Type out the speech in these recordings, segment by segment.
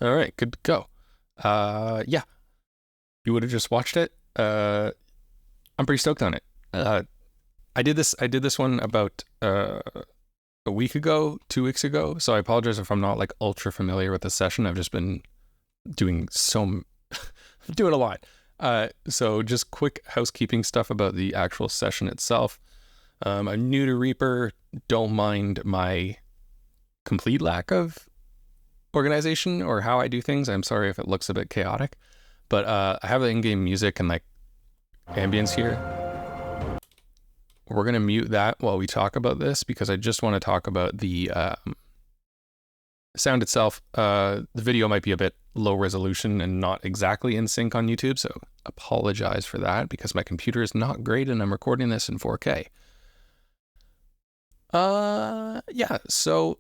All right, good to go. Yeah, you would have just watched it. I'm pretty stoked on it. I did this. I did this one about a week ago, 2 weeks ago. So I apologize if I'm not like ultra familiar with the session. I've just been doing doing a lot. So just quick housekeeping stuff about the actual session itself. I'm new to Reaper. Don't mind my complete lack of organization or how I do things. I'm sorry if it looks a bit chaotic, but I have the in-game music and like ambience here. We're gonna mute that while we talk about this because I just want to talk about the sound itself. The video might be a bit low resolution and not exactly in sync on YouTube, so apologize for that because my computer is not great and I'm recording this in 4K. Yeah, so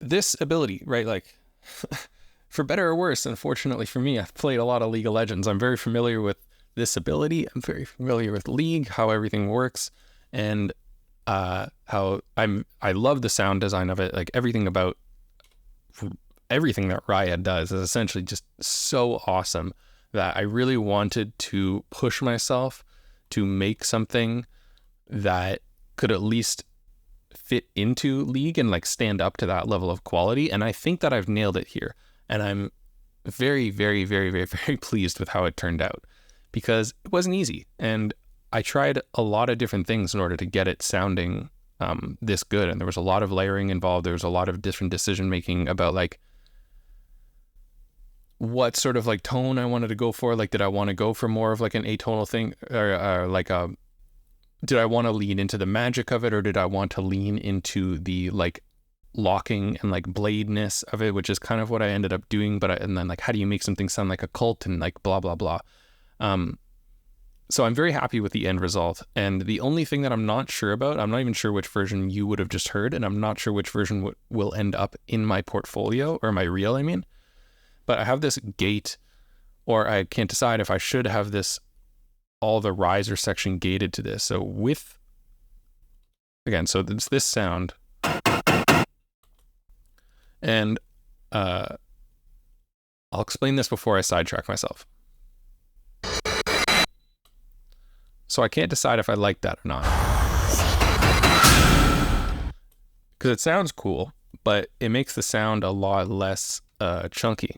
this ability, right, like for better or worse, unfortunately for me, I've played a lot of League of Legends. I'm very familiar with this ability. I'm very familiar with League, how everything works, and how I love the sound design of it. Like everything about everything that Raya does is essentially just so awesome that I really wanted to push myself to make something that could at least fit into League and like stand up to that level of quality. And I think that I've nailed it here. And I'm very, very, very, very, very pleased with how it turned out because it wasn't easy. And I tried a lot of different things in order to get it sounding this good. And there was a lot of layering involved. There was a lot of different decision making about like what sort of like tone I wanted to go for. Like, did I want to go for more of like an atonal thing or like a, did I want to lean into the magic of it, or did I want to lean into the like locking and like bladeness of it, which is kind of what I ended up doing. And then like, how do you make something sound like a cult and like blah, blah, blah. So I'm very happy with the end result. And the only thing that I'm not sure about, I'm not even sure which version you would have just heard, and I'm not sure which version will end up in my portfolio or my reel, I mean. But I have this gate, or I can't decide if I should have all the riser section gated to this. So so it's this sound. And I'll explain this before I sidetrack myself. So I can't decide if I like that or not. Because it sounds cool, but it makes the sound a lot less chunky.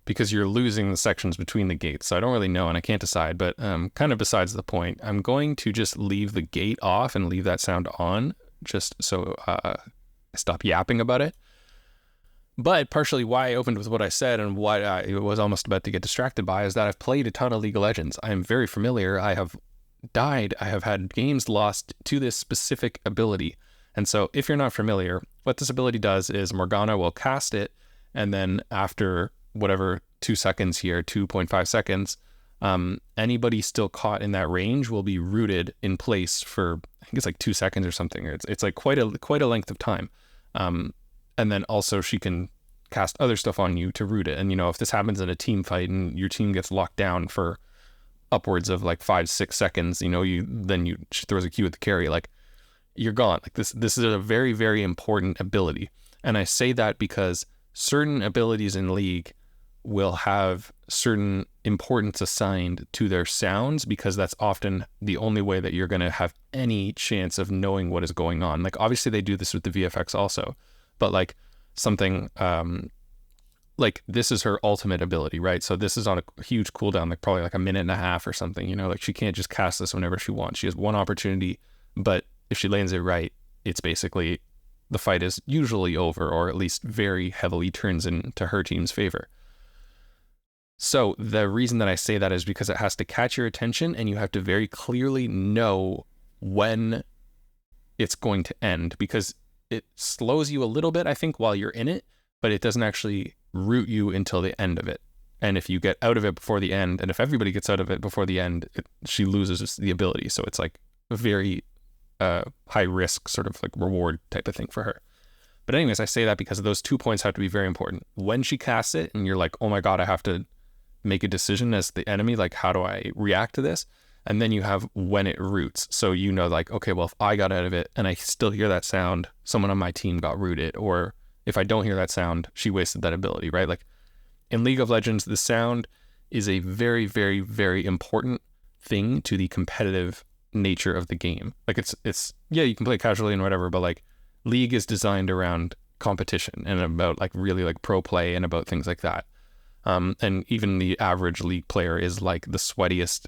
Because you're losing the sections between the gates. So I don't really know and I can't decide, but kind of besides the point. I'm going to just leave the gate off and leave that sound on just so I stop yapping about it. But partially why I opened with what I said and what I was almost about to get distracted by is that I've played a ton of League of Legends. I am very familiar. I have died. I have had games lost to this specific ability. And so if you're not familiar, what this ability does is Morgana will cast it, and then after whatever 2 seconds here, 2.5 seconds, anybody still caught in that range will be rooted in place for, I think it's like 2 seconds or something. It's like quite a length of time. And then also she can cast other stuff on you to root it. And, you know, if this happens in a team fight and your team gets locked down for upwards of like 5-6 seconds, you know, she throws a Q at the carry, like you're gone. Like this is a very, very important ability. And I say that because certain abilities in League will have certain importance assigned to their sounds because that's often the only way that you're going to have any chance of knowing what is going on. Like obviously they do this with the VFX also, but like something like this is her ultimate ability, right? So this is on a huge cooldown, like probably like a minute and a half or something, you know, like she can't just cast this whenever she wants. She has one opportunity, but if she lands it right, it's basically the fight is usually over, or at least very heavily turns into her team's favor. So the reason that I say that is because it has to catch your attention and you have to very clearly know when it's going to end, because it slows you a little bit, I think, while you're in it, but it doesn't actually root you until the end of it. And if you get out of it before the end, and if everybody gets out of it before the end, she loses the ability. So it's like a very high risk sort of like reward type of thing for her. But anyways, I say that because those 2 points have to be very important. When she casts it and you're like, oh my God, I have to make a decision as the enemy, like how do I react to this? And then you have when it roots. So you know, like, okay, well, if I got out of it and I still hear that sound, someone on my team got rooted. Or if I don't hear that sound, she wasted that ability, right? Like in League of Legends, the sound is a very, very, very important thing to the competitive nature of the game. Like it's yeah, you can play casually and whatever, but like League is designed around competition and about like really like pro play and about things like that. And even the average League player is like the sweatiest,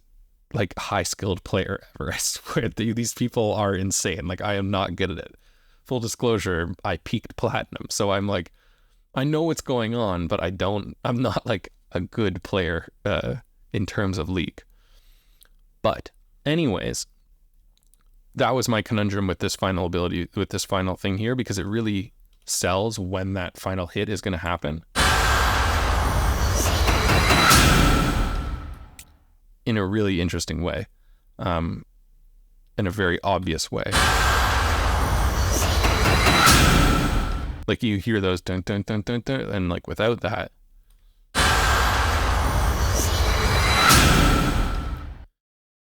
like high skilled player ever. I swear these people are insane. Like I am not good at it. Full disclosure, I peaked platinum. So I'm like, I know what's going on, but I'm not like a good player in terms of League. But anyways, that was my conundrum with this final ability, with this final thing here, because it really sells when that final hit is going to happen. In a really interesting way, in a very obvious way. Like you hear those dun dun dun dun dun, and like without that,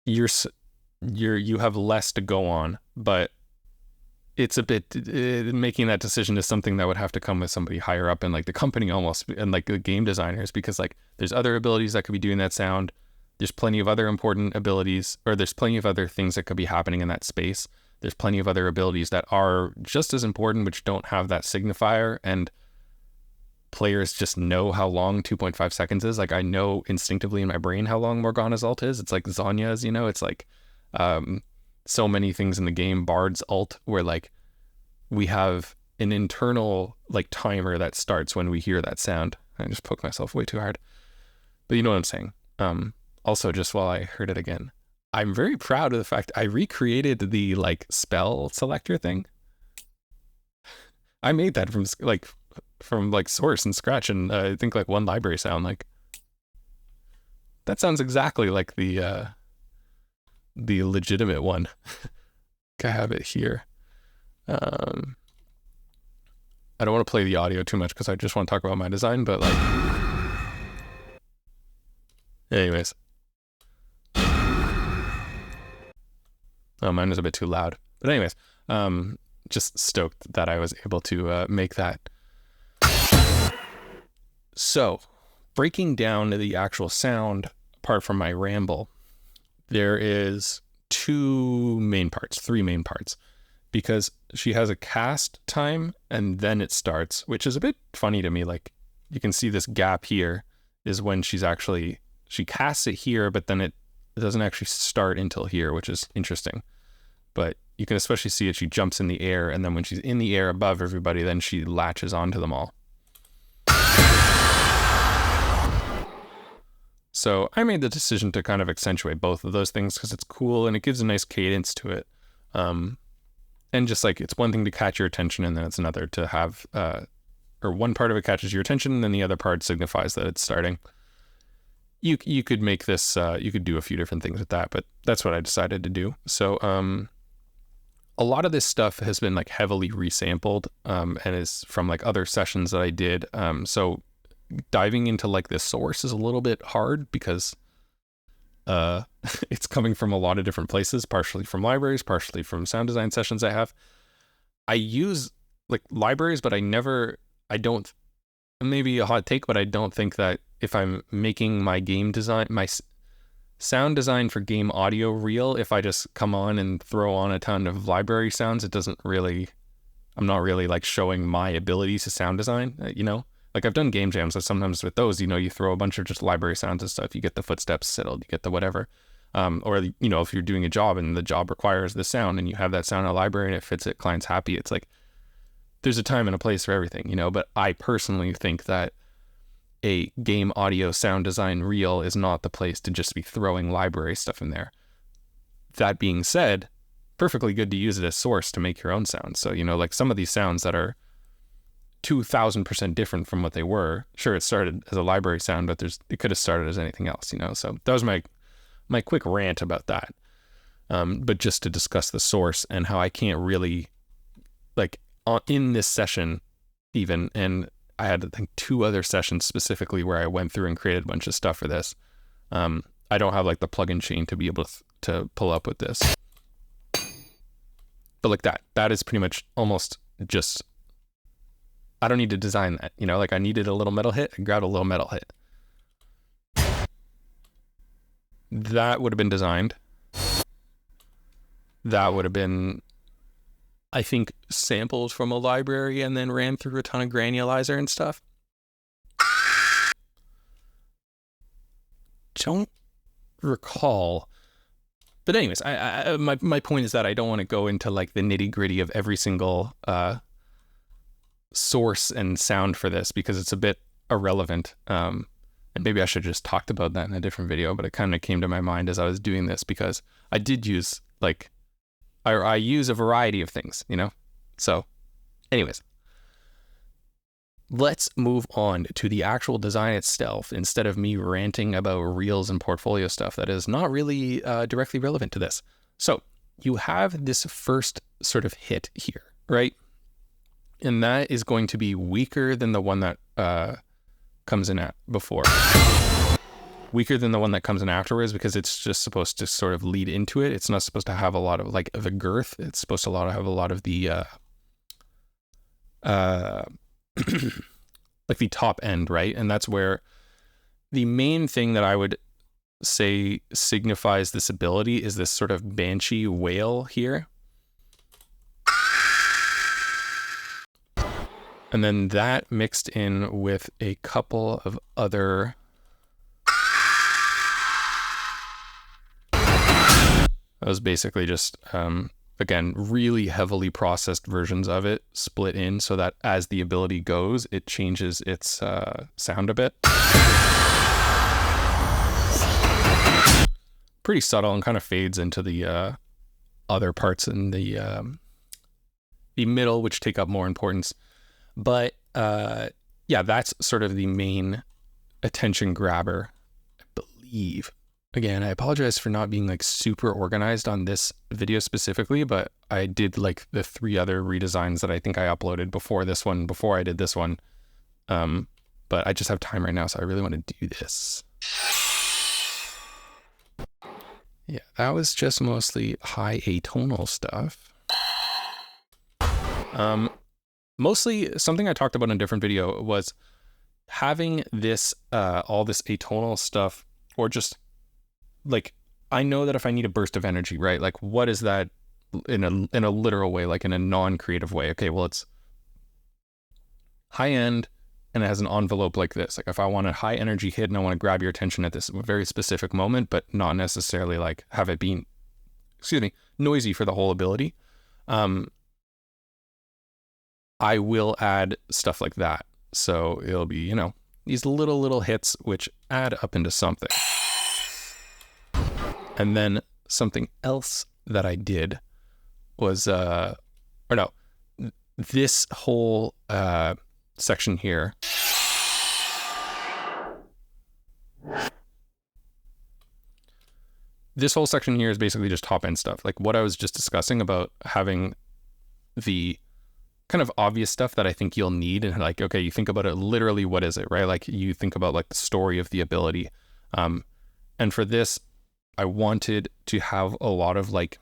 you have less to go on. But it's a bit making that decision is something that would have to come with somebody higher up in like the company almost, and like the game designers, because like there's other abilities that could be doing that sound. There's plenty of other important abilities, or there's plenty of other things that could be happening in that space. There's plenty of other abilities that are just as important, which don't have that signifier, and players just know how long 2.5 seconds is. Like I know instinctively in my brain how long Morgana's ult is. It's like Zhonya's, you know, it's like so many things in the game, Bard's ult, where like we have an internal like timer that starts when we hear that sound. I just poked myself way too hard. But you know what I'm saying. Also, just while I heard it again, I'm very proud of the fact I recreated the like spell selector thing. I made that from source and scratch, and I think like one library sound. Like that sounds exactly like the legitimate one. I have it here. I don't want to play the audio too much because I just want to talk about my design, but like, anyways. Oh, mine was a bit too loud. But anyways, just stoked that I was able to make that. So, breaking down the actual sound, apart from my ramble, there is three main parts. Because she has a cast time and then it starts, which is a bit funny to me. Like, you can see this gap here is when she casts it here, but then it doesn't actually start until here, which is interesting. But you can especially see it. She jumps in the air, and then when she's in the air above everybody, then she latches onto them all. So I made the decision to kind of accentuate both of those things because it's cool and it gives a nice cadence to it. And just like, it's one thing to catch your attention, and then it's another to have, or one part of it catches your attention, and then the other part signifies that it's starting. You could make this, you could do a few different things with that, but that's what I decided to do. So a lot of this stuff has been like heavily resampled and is from like other sessions that I did. So diving into like the source is a little bit hard because it's coming from a lot of different places, partially from libraries, partially from sound design sessions I have. I use like libraries, but maybe a hot take, but I don't think that if I'm making my game design, my sound design for game audio real, if I just come on and throw on a ton of library sounds, I'm not really like showing my abilities to sound design, you know? Like I've done game jams, so sometimes with those, you know, you throw a bunch of just library sounds and stuff, you get the footsteps settled, you get the whatever. Or, you know, if you're doing a job and the job requires the sound and you have that sound in a library and it fits it, client's happy, it's like, there's a time and a place for everything, you know? But I personally think that a game audio sound design reel is not the place to just be throwing library stuff in there. That being said, perfectly good to use it as source to make your own sounds. So, you know, like some of these sounds that are 2000% different from what they were, sure, it started as a library sound, but it could have started as anything else, you know? So that was my quick rant about that. But just to discuss the source and how I can't really, like, in this session even, and I had, I think, 2 other sessions specifically where I went through and created a bunch of stuff for this. I don't have like the plugin chain to be able to pull up with this. But like that is pretty much almost just, I don't need to design that, you know, like I needed a little metal hit, I grabbed a little metal hit. That would have been designed. That would have been, I think, samples from a library and then ran through a ton of granulizer and stuff. Don't recall. But anyways, my point is that I don't want to go into like the nitty gritty of every single source and sound for this because it's a bit irrelevant. And maybe I should have just talked about that in a different video, but it kind of came to my mind as I was doing this because I did use like, I use a variety of things, you know? So anyways, let's move on to the actual design itself instead of me ranting about reels and portfolio stuff that is not really directly relevant to this. So you have this first sort of hit here, right? And that is going to be weaker than the one that comes in before. Weaker than the one that comes in afterwards because it's just supposed to sort of lead into it. It's not supposed to have a lot of like the girth. It's supposed to have a lot of the like the top end, right? And that's where the main thing that I would say signifies this ability is this sort of banshee wail here. And then that mixed in with a couple of other that was basically just again, really heavily processed versions of it split in so that as the ability goes, it changes its sound a bit. Pretty subtle and kind of fades into the other parts in the middle, which take up more importance. But yeah, that's sort of the main attention grabber, I believe. Again, I apologize for not being like super organized on this video specifically, but I did like the 3 other redesigns that I think I uploaded before this one, before I did this one. But I just have time right now, so I really want to do this. Yeah, that was just mostly high atonal stuff. Mostly something I talked about in a different video was having this, all this atonal stuff, or just like, I know that if I need a burst of energy, right? Like, what is that in a literal way, like in a non-creative way? Okay, well, it's high end and it has an envelope like this. Like if I want a high energy hit and I want to grab your attention at this very specific moment, but not necessarily like have it be, noisy for the whole ability. I will add stuff like that. So it'll be, you know, these little hits which add up into something. And then something else that I did was, this whole section here. This whole section here is basically just top end stuff. Like what I was just discussing about having the kind of obvious stuff that I think you'll need. And like, okay, you think about it, literally, what is it, right? Like you think about like the story of the ability. And for this, I wanted to have a lot of like,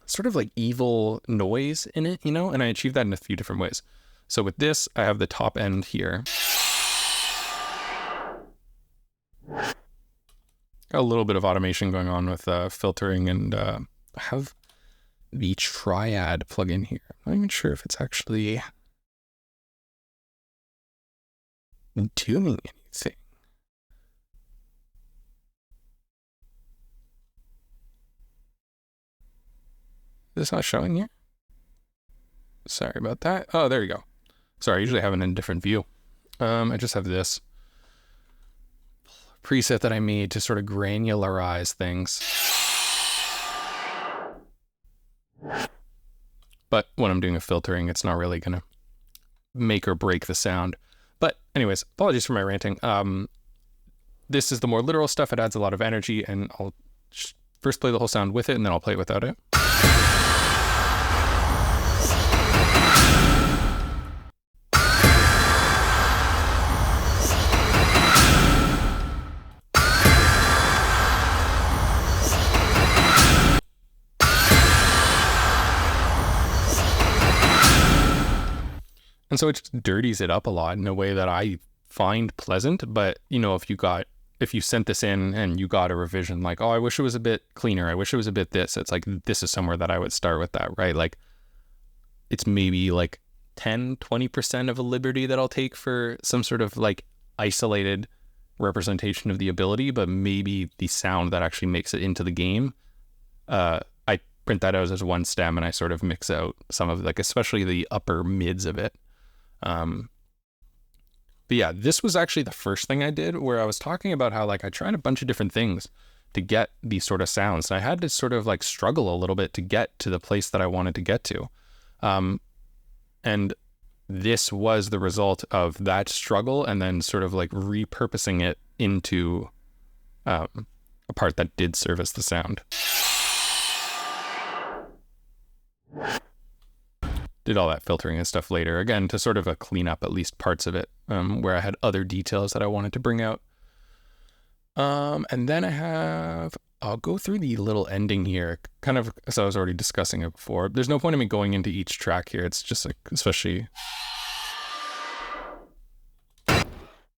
sort of like evil noise in it, you know? And I achieved that in a few different ways. So with this, I have the top end here. Got a little bit of automation going on with filtering, and I have the triad plugin here. I'm not even sure if it's actually doing anything. Is this not showing here? Sorry about that. Oh, there you go. Sorry, I usually have it in a different view. I just have this preset that I made to sort of granularize things. But when I'm doing a filtering, it's not really gonna make or break the sound. But anyways, apologies for my ranting. This is the more literal stuff. It adds a lot of energy, and I'll first play the whole sound with it, and then I'll play it without it. And so it just dirties it up a lot in a way that I find pleasant. But, you know, if you sent this in and you got a revision, like, oh, I wish it was a bit cleaner, I wish it was a bit this, it's like, this is somewhere that I would start with that, right? Like, it's maybe like 10-20% of a liberty that I'll take for some sort of like isolated representation of the ability, but maybe the sound that actually makes it into the game, I print that out as one stem and I sort of mix out some of like, especially the upper mids of it. But yeah, this was actually the first thing I did, where I was talking about how like I tried a bunch of different things to get these sort of sounds. And I had to sort of like struggle a little bit to get to the place that I wanted to get to. And this was the result of that struggle, and then sort of like repurposing it into a part that did service the sound. Did all that filtering and stuff later, again, to sort of clean up at least parts of it, where I had other details that I wanted to bring out. And then I'll go through the little ending here, kind of, as I was already discussing it before. There's no point in me going into each track here. It's just like, especially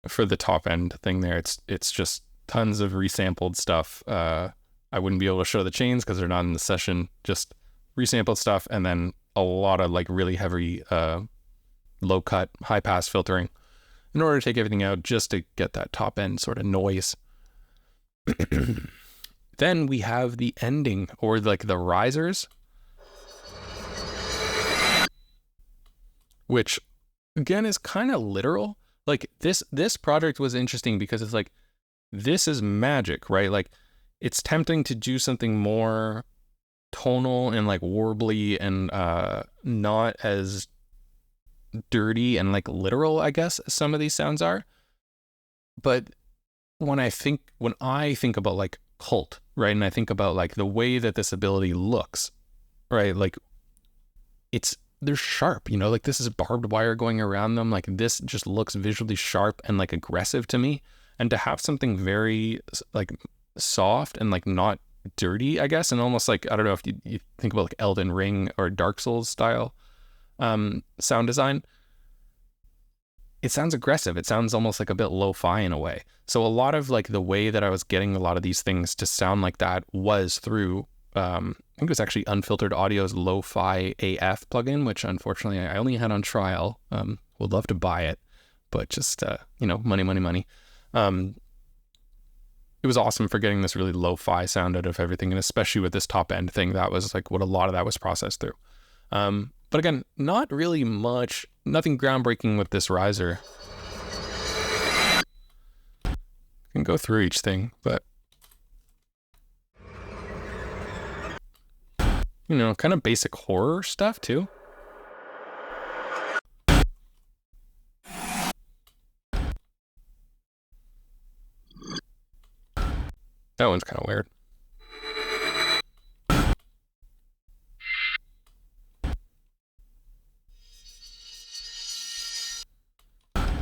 for the top end thing there, it's just tons of resampled stuff. I wouldn't be able to show the chains because they're not in the session, just resampled stuff, and then a lot of like really heavy low cut, high pass filtering in order to take everything out, just to get that top end sort of noise. Then we have the ending, or like the risers, which again is kind of literal. Like this project was interesting because it's like, this is magic, right? Like it's tempting to do something more tonal and like warbly and not as dirty and like literal, I guess, as some of these sounds are. But when I think about like cult, right, and I think about like the way that this ability looks, right, like they're sharp, you know, like this is barbed wire going around them, like this just looks visually sharp and like aggressive to me. And to have something very like soft and like not dirty, I guess, and almost like, I don't know if you think about like Elden Ring or Dark Souls style sound design, it sounds aggressive. It sounds almost like a bit lo-fi in a way. So a lot of like the way that I was getting a lot of these things to sound like that was through I think it was actually Unfiltered Audio's Lo-Fi AF plugin, which unfortunately I only had on trial. Would love to buy it, but just money. It was awesome for getting this really lo-fi sound out of everything, and especially with this top end thing, that was like what a lot of that was processed through. But again, not really nothing groundbreaking with this riser. I can go through each thing, but kind of basic horror stuff too. That one's kind of weird.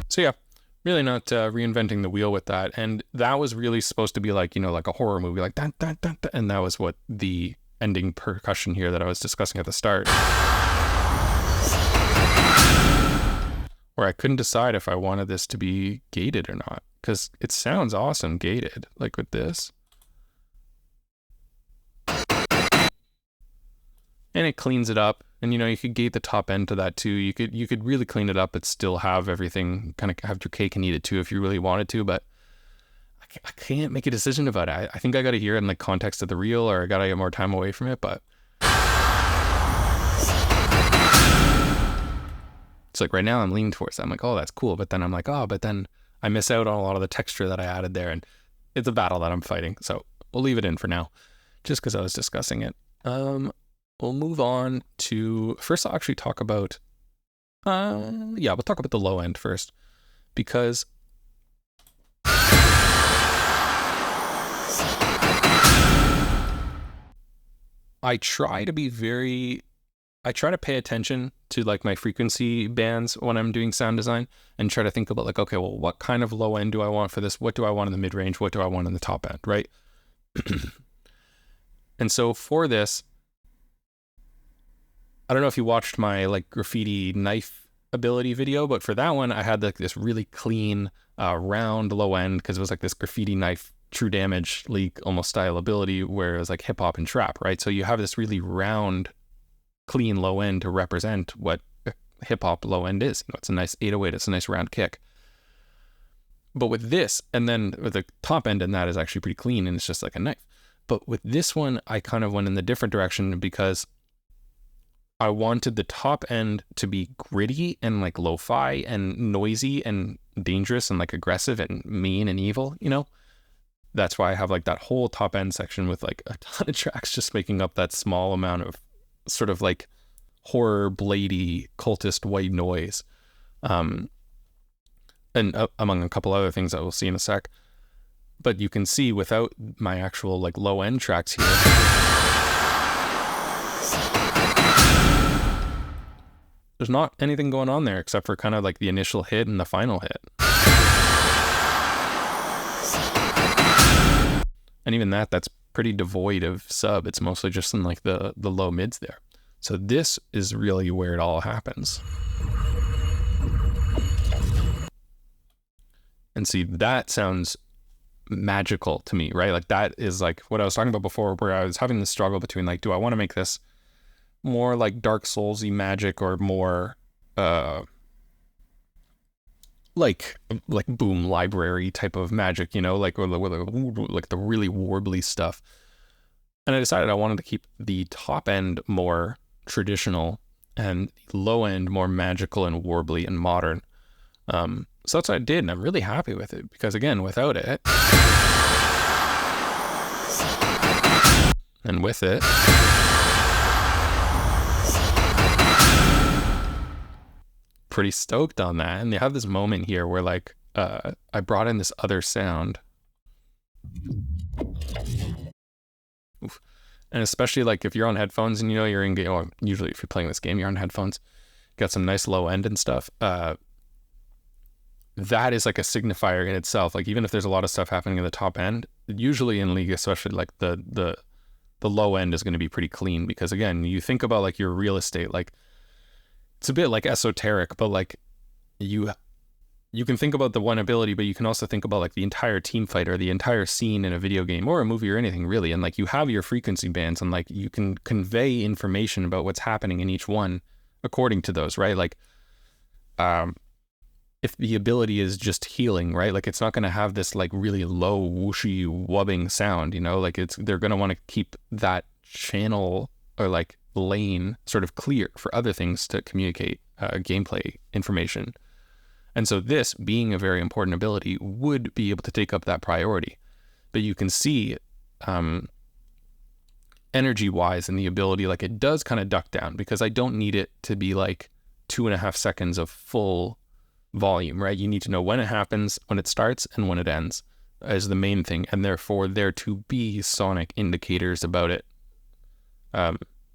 So yeah, really not reinventing the wheel with that. And that was really supposed to be like, like a horror movie, like dun, dun, dun, dun. And that was what the ending percussion here that I was discussing at the start, where I couldn't decide if I wanted this to be gated or not, because it sounds awesome gated, like with this. And it cleans it up, and you could gate the top end to that too. You could really clean it up, but still have everything, kind of have your cake and eat it too if you really wanted to. But I can't make a decision about it. I think I got to hear it in the context of the reel, or I got to get more time away from it. But it's like right now I'm leaning towards that. I'm like, oh, that's cool. But then I'm like, oh, but then I miss out on a lot of the texture that I added there, and it's a battle that I'm fighting. So we'll leave it in for now, just because I was discussing it. We'll move on to, first I'll actually talk about, we'll talk about the low end first, because I try to pay attention to like my frequency bands when I'm doing sound design, and try to think about like, okay, well, what kind of low end do I want for this? What do I want in the mid range? What do I want in the top end, right? And so for this, I don't know if you watched my like graffiti knife ability video, but for that one, I had like this really clean, round low end because it was like this graffiti knife, true damage leak almost style ability where it was like hip hop and trap, right? So you have this really round, clean low end to represent what hip hop low end is. You know, it's a nice 808, it's a nice round kick. But with this, and then with the top end in that is actually pretty clean and it's just like a knife. But with this one, I kind of went in the different direction because I wanted the top end to be gritty and like lo-fi and noisy and dangerous and like aggressive and mean and evil, you know? That's why I have like that whole top end section with like a ton of tracks just making up that small amount of sort of like horror, bladey, cultist white noise. And among a couple other things that we'll see in a sec. But you can see without my actual like low end tracks here, there's not anything going on there except for kind of like the initial hit and the final hit. And even that's pretty devoid of sub. It's mostly just in like the low mids there. So this is really where it all happens. And see, that sounds magical to me, right? Like that is like what I was talking about before, where I was having this struggle between like, do I want to make this more like Dark Souls-y magic or more like Boom Library type of magic, you know, like or like the really warbly stuff. And I decided I wanted to keep the top end more traditional and the low end more magical and warbly and modern. So that's what I did, and I'm really happy with it because again, without it and with it, pretty stoked on that. And they have this moment here where like I brought in this other sound. Oof. And especially like if you're on headphones and you know you're in game, or usually if you're playing this game, you're on headphones, got some nice low end and stuff. That is like a signifier in itself. Like even if there's a lot of stuff happening in the top end, usually in League, especially like the low end is going to be pretty clean because again, you think about like your real estate, like it's a bit like esoteric, but like you can think about the one ability, but you can also think about like the entire team fight or the entire scene in a video game or a movie or anything really. And like you have your frequency bands and like you can convey information about what's happening in each one according to those, right? Like, if the ability is just healing, right? Like it's not going to have this like really low whooshy wubbing sound, you know, like they're going to want to keep that channel or like lane sort of clear for other things to communicate gameplay information. And so this being a very important ability would be able to take up that priority. But you can see energy wise in the ability, like it does kind of duck down because I don't need it to be like 2.5 seconds of full volume, right? You need to know when it happens, when it starts, and when it ends as the main thing, and therefore there to be sonic indicators about it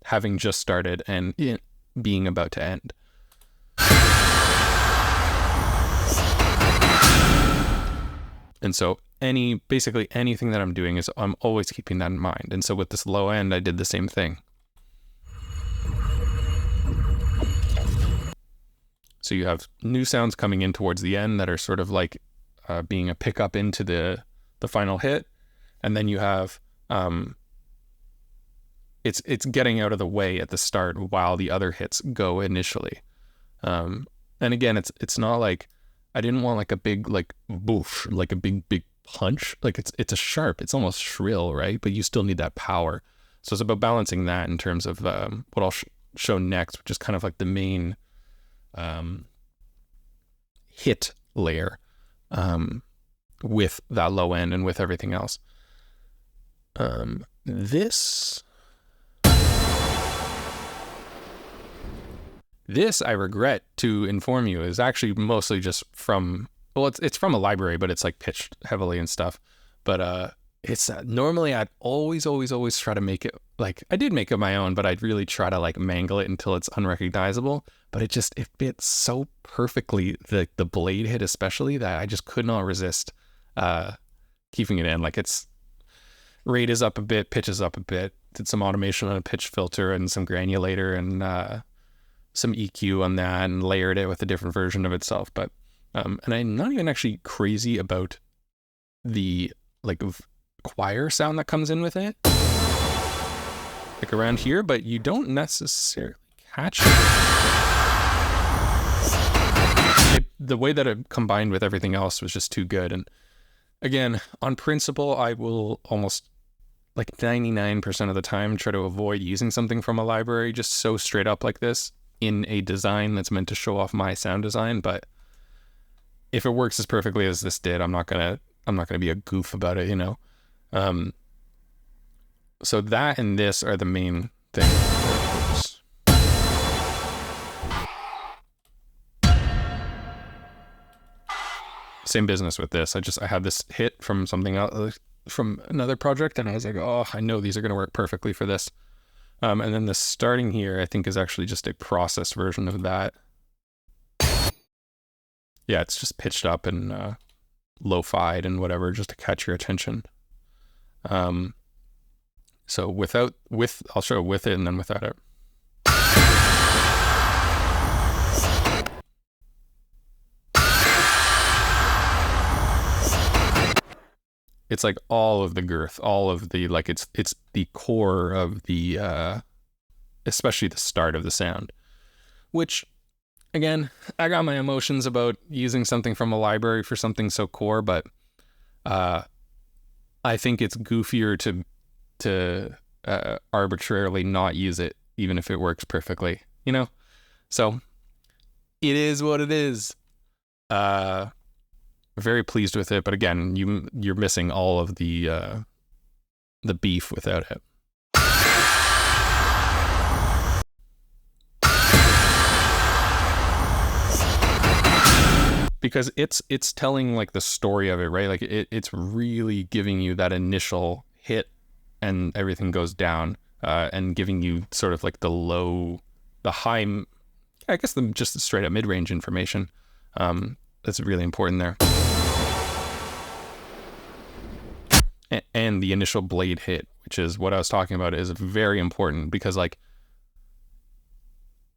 having just started and being about to end. And so basically anything that I'm doing is I'm always keeping that in mind. And so with this low end, I did the same thing. So you have new sounds coming in towards the end that are sort of like being a pickup into the final hit. And then you have, it's getting out of the way at the start while the other hits go initially. And again, it's not like, I didn't want like a big, like boof, like a big punch. Like it's a sharp, it's almost shrill, right? But you still need that power. So it's about balancing that in terms of what I'll show next, which is kind of like the main hit layer with that low end and with everything else. This I regret to inform you is actually mostly just from, well, it's from a library, but it's like pitched heavily and stuff. But it's normally I'd always try to make it, like I did make it my own, but I'd really try to like mangle it until it's unrecognizable. But it fits so perfectly, the blade hit especially, that I just could not resist keeping it in. Like it's rate is up a bit, pitch is up a bit, did some automation on a pitch filter and some granulator and some EQ on that and layered it with a different version of itself. But and I'm not even actually crazy about the like choir sound that comes in with it, like around here, but you don't necessarily catch it. The way that it combined with everything else was just too good. And again, on principle, I will almost like 99% of the time try to avoid using something from a library just so straight up like this in a design that's meant to show off my sound design. But if it works as perfectly as this did, I'm not gonna be a goof about it, you know. So that and this are the main things. Same business with this. I had this hit from something else, from another project, and I was like, oh, I know these are going to work perfectly for this. And then the starting here, I think, is actually just a processed version of that. Yeah, it's just pitched up and lo-fied and whatever, just to catch your attention. So I'll show with it and then without it. It's like all of the girth, all of the, like, it's the core of the, especially the start of the sound, which, again, I got my emotions about using something from a library for something so core, but I think it's goofier to arbitrarily not use it, even if it works perfectly, you know? So it is what it is. Very pleased with it, but again, you're missing all of the beef without it. Because it's telling like the story of it, right? Like it's really giving you that initial hit, and everything goes down, and giving you sort of like the high, I guess just the straight up mid-range information. That's really important there. And the initial blade hit, which is what I was talking about, is very important, because like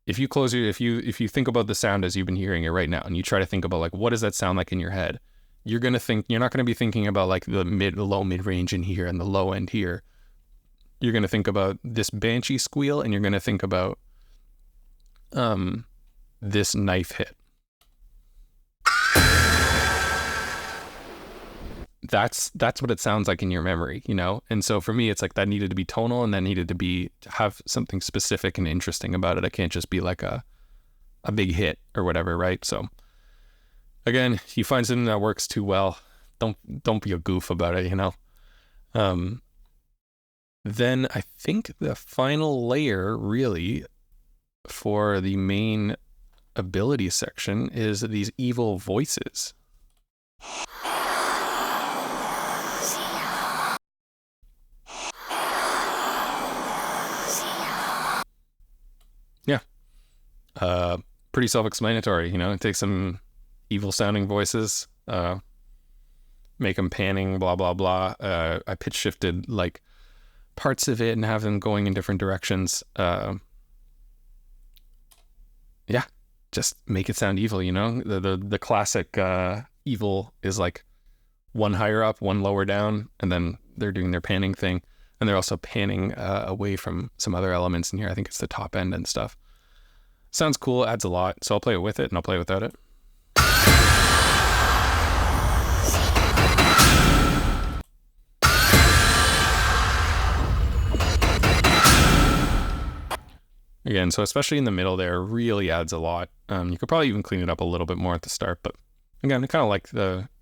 if you think about the sound as you've been hearing it right now, and you try to think about like what does that sound like in your head, you're not going to be thinking about like the low mid range in here and the low end here. You're going to think about this banshee squeal, and you're going to think about this knife hit. That's what it sounds like in your memory, you know? And so for me, it's like that needed to be tonal, and that needed to have something specific and interesting about it. It can't just be like a big hit or whatever, right? So again, you find something that works too well, don't be a goof about it, you know? Then I think the final layer really for the main ability section is these evil voices. Yeah. Pretty self-explanatory, you know? Take some evil sounding voices, make them panning, blah, blah, blah. I pitch shifted like parts of it and have them going in different directions. Yeah, just make it sound evil, you know? The classic evil is like one higher up, one lower down, and then they're doing their panning thing. And they're also panning away from some other elements in here. I think it's the top end and stuff. Sounds cool, adds a lot. So I'll play it with it, and I'll play without it. Again, so especially in the middle there, really adds a lot. You could probably even clean it up a little bit more at the start, but again, I kind of like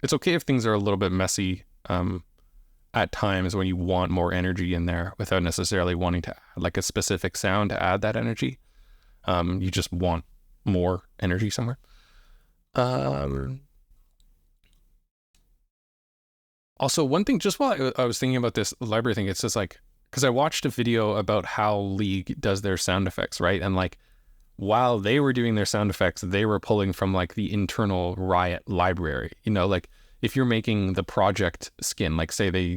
it's okay if things are a little bit messy at times when you want more energy in there without necessarily wanting to add like a specific sound to add that energy. You just want more energy somewhere. Also, one thing, just while I was thinking about this library thing, it's just like, because I watched a video about how League does their sound effects, right? And like, while they were doing their sound effects, they were pulling from like the internal Riot library. You know, like if you're making the project skin, like say they're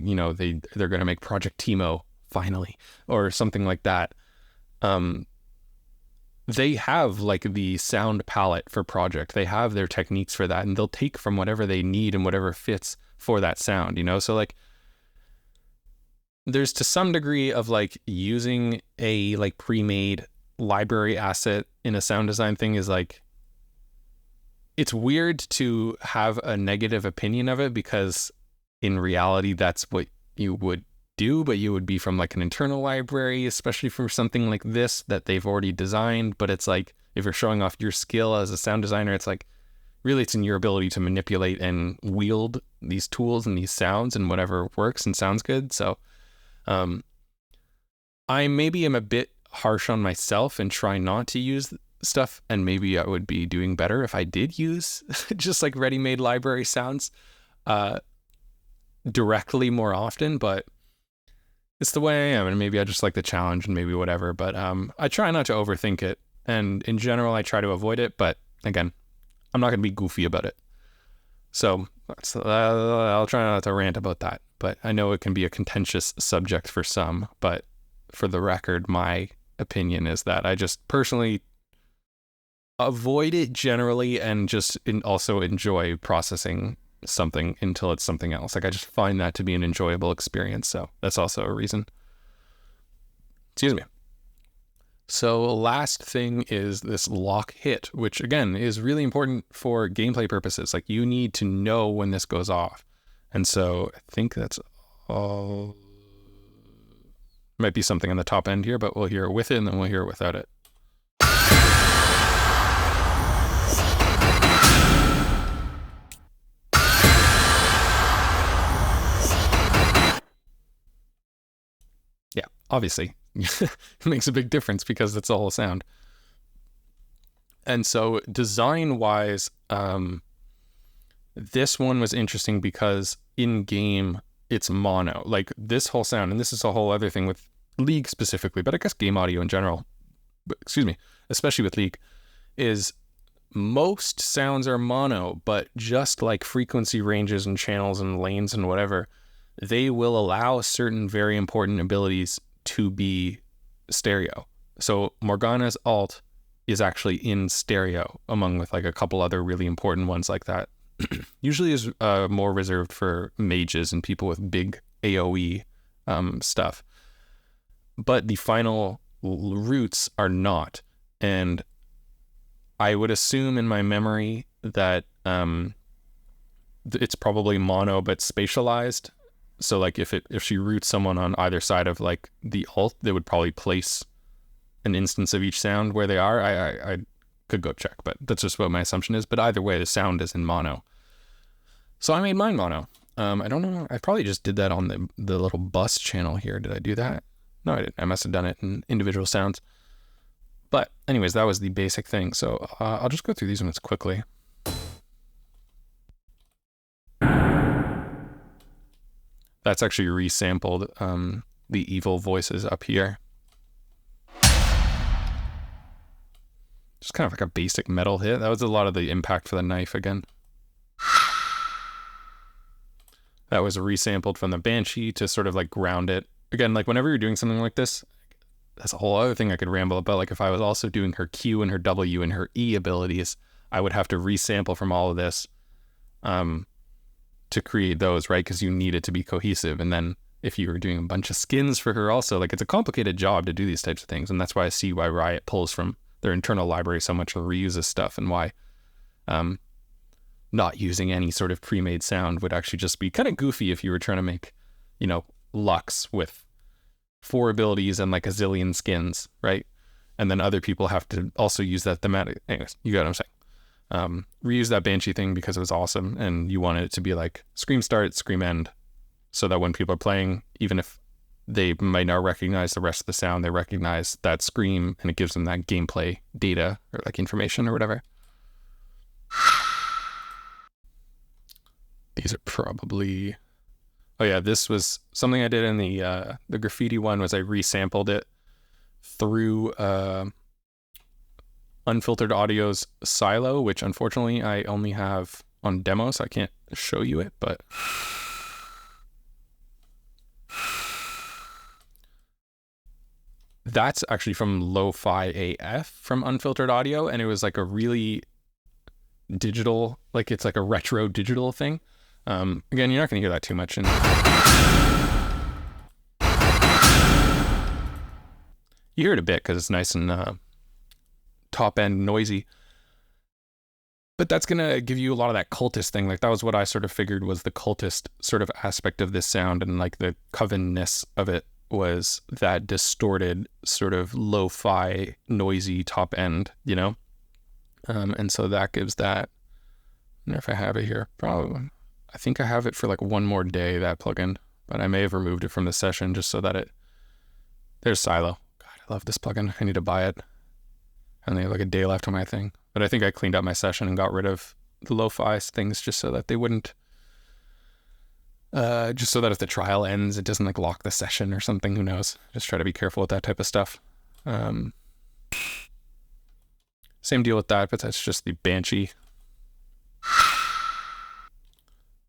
going to make Project Timo finally, or something like that. they have like the sound palette for Project. They have their techniques for that, and they'll take from whatever they need and whatever fits for that sound, you know? So like there's to some degree of like using a like pre-made library asset in a sound design thing is like, it's weird to have a negative opinion of it because in reality, that's what you would do, but you would be from like an internal library, especially for something like this that they've already designed. But it's like, if you're showing off your skill as a sound designer, it's like, really it's in your ability to manipulate and wield these tools and these sounds and whatever works and sounds good. So I maybe am a bit harsh on myself and try not to use stuff, and maybe I would be doing better if I did use just like ready-made library sounds directly more often, but it's the way I am, and maybe I just like the challenge and maybe whatever, but I try not to overthink it, and in general I try to avoid it, but again, I'm not going to be goofy about it. So I'll try not to rant about that, but I know it can be a contentious subject for some, but for the record, my opinion is that I just personally avoid it generally, and just also enjoy processing something until it's something else. Like I just find that to be an enjoyable experience. So that's also a reason. Excuse me. So last thing is this lock hit, which again is really important for gameplay purposes. Like you need to know when this goes off. And so I think that's all. Might be something on the top end here, but we'll hear it with it and then we'll hear it without it. Yeah, obviously. It makes a big difference because it's the whole sound. And so design-wise, this one was interesting because in-game, it's mono. Like this whole sound, and this is a whole other thing with League specifically, but I guess game audio in general, excuse me, especially with League, is most sounds are mono, but just like frequency ranges and channels and lanes and whatever, they will allow certain very important abilities to be stereo. So Morgana's alt is actually in stereo, among with like a couple other really important ones like that. Usually is more reserved for mages and people with big AoE stuff. But the final roots are not. And I would assume in my memory that it's probably mono but spatialized. So like if she roots someone on either side of like the alt, they would probably place an instance of each sound where they are. I could go check, but that's just what my assumption is. But either way, the sound is in mono. So I made mine mono. I don't know. I probably just did that on the little bus channel here. Did I do that? No, I didn't. I must have done it in individual sounds. But anyways, that was the basic thing. So I'll just go through these ones quickly. That's actually resampled the evil voices up here. Just kind of like a basic metal hit. That was a lot of the impact for the knife again. That was resampled from the Banshee to sort of like ground it. Again, like whenever you're doing something like this, that's a whole other thing I could ramble about. Like if I was also doing her Q and her W and her E abilities, I would have to resample from all of this to create those, right? Because you need it to be cohesive. And then if you were doing a bunch of skins for her also, like it's a complicated job to do these types of things. And that's why I see why Riot pulls from their internal library so much or reuses stuff, and why not using any sort of pre-made sound would actually just be kind of goofy if you were trying to make, you know, Lux with 4 abilities and like a zillion skins, right? And then other people have to also use that thematic. Anyways, you got what I'm saying. Reuse that Banshee thing because it was awesome, and you wanted it to be like scream start, scream end, so that when people are playing, even if they might not recognize the rest of the sound, they recognize that scream, and it gives them that gameplay data or like information or whatever. These are probably... Oh yeah, this was something I did in the graffiti one. Was I resampled it through Unfiltered Audio's Silo, which unfortunately I only have on demo, so I can't show you it, but that's actually from Lo-Fi AF from Unfiltered Audio, and it was like a really digital, like it's like a retro digital thing. Again, you're not going to hear that too much. And you hear it a bit because it's nice and top end noisy. But that's going to give you a lot of that cultist thing. Like that was what I sort of figured was the cultist sort of aspect of this sound, and like the Coven-ness of it was that distorted sort of lo-fi noisy top end, you know? And so that gives that, I don't know if I have it here, probably. I think I have it for like one more day, that plugin, but I may have removed it from the session just so that there's Silo. God, I love this plugin. I need to buy it. And they have like a day left on my thing. But I think I cleaned up my session and got rid of the lo-fi things just so that they wouldn't, just so that if the trial ends, it doesn't like lock the session or something, who knows. Just try to be careful with that type of stuff. Same deal with that, but that's just the Banshee.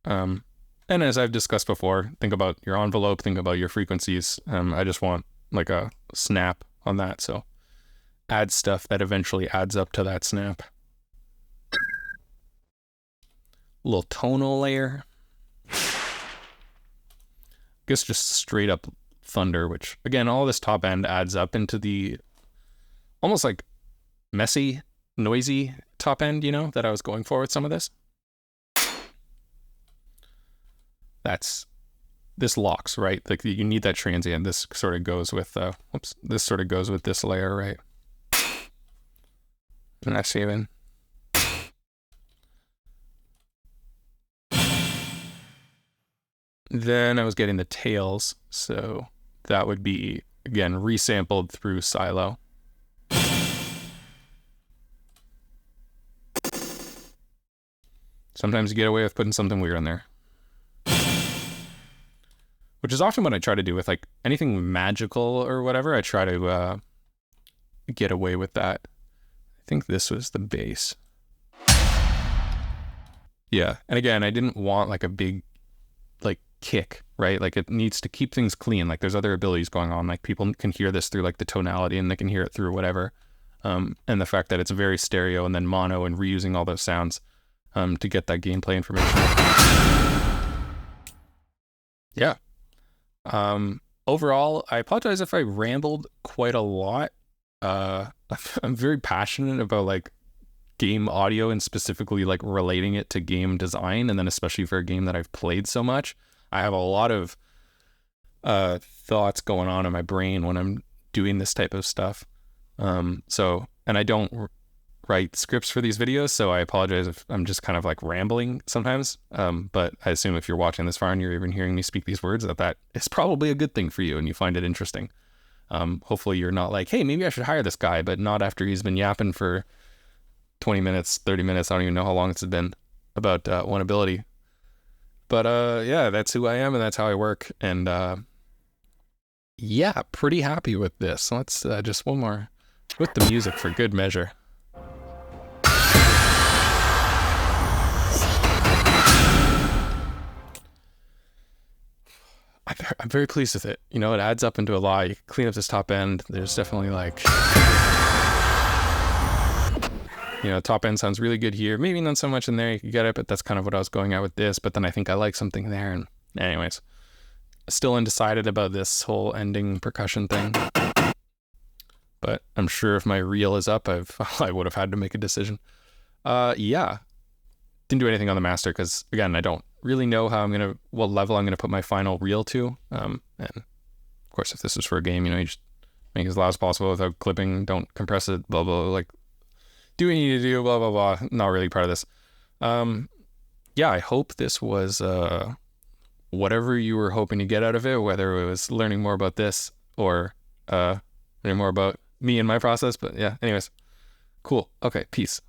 And as I've discussed before, think about your envelope, think about your frequencies. I just want like a snap on that, so add stuff that eventually adds up to that snap. Little tonal layer. I guess just straight up thunder, which again, all this top end adds up into the almost like messy, noisy top end, you know, that I was going for with some of this. This locks, right? Like you need that transient. This sort of goes with, this sort of goes with this layer, right? And that's even. Then I was getting the tails, so that would be, again, resampled through Silo. Sometimes you get away with putting something weird on there. Which is often what I try to do with like anything magical or whatever. I try to get away with that. I think this was the bass. Yeah, and again, I didn't want like a big like kick, right? Like it needs to keep things clean. Like there's other abilities going on. Like people can hear this through like the tonality, and they can hear it through whatever. And the fact that it's very stereo and then mono and reusing all those sounds to get that gameplay information. Yeah. Overall, I apologize if I rambled quite a lot. I'm very passionate about like game audio and specifically like relating it to game design, and then especially for a game that I've played so much. I have a lot of thoughts going on in my brain when I'm doing this type of stuff. And I don't write scripts for these videos, so I apologize if I'm just kind of like rambling sometimes. But I assume if you're watching this far and you're even hearing me speak these words, that is probably a good thing for you and you find it interesting. Hopefully you're not like, hey, maybe I should hire this guy, but not after he's been yapping for 20 minutes, 30 minutes. I don't even know how long it's been about one ability. But yeah, that's who I am and that's how I work. And yeah, pretty happy with this. Let's just one more with the music for good measure. I'm very pleased with it. You know, it adds up into a lot. You can clean up this top end. There's definitely like, you know, top end sounds really good here. Maybe not so much in there. You can get it, but that's kind of what I was going at with this. But then I think I like something there. And anyways, still undecided about this whole ending percussion thing. But I'm sure if my reel is up, I would have had to make a decision. Yeah. Didn't do anything on the master because, again, I don't really know what level I'm going to put my final reel to. And of course, if this is for a game, you know, you just make it as loud as possible without clipping, don't compress it, blah, blah, like, do what you need to do, blah, blah, blah. Not really part of this. Yeah, I hope this was whatever you were hoping to get out of it, whether it was learning more about this or learning more about me and my process. But yeah, anyways, cool. Okay, peace.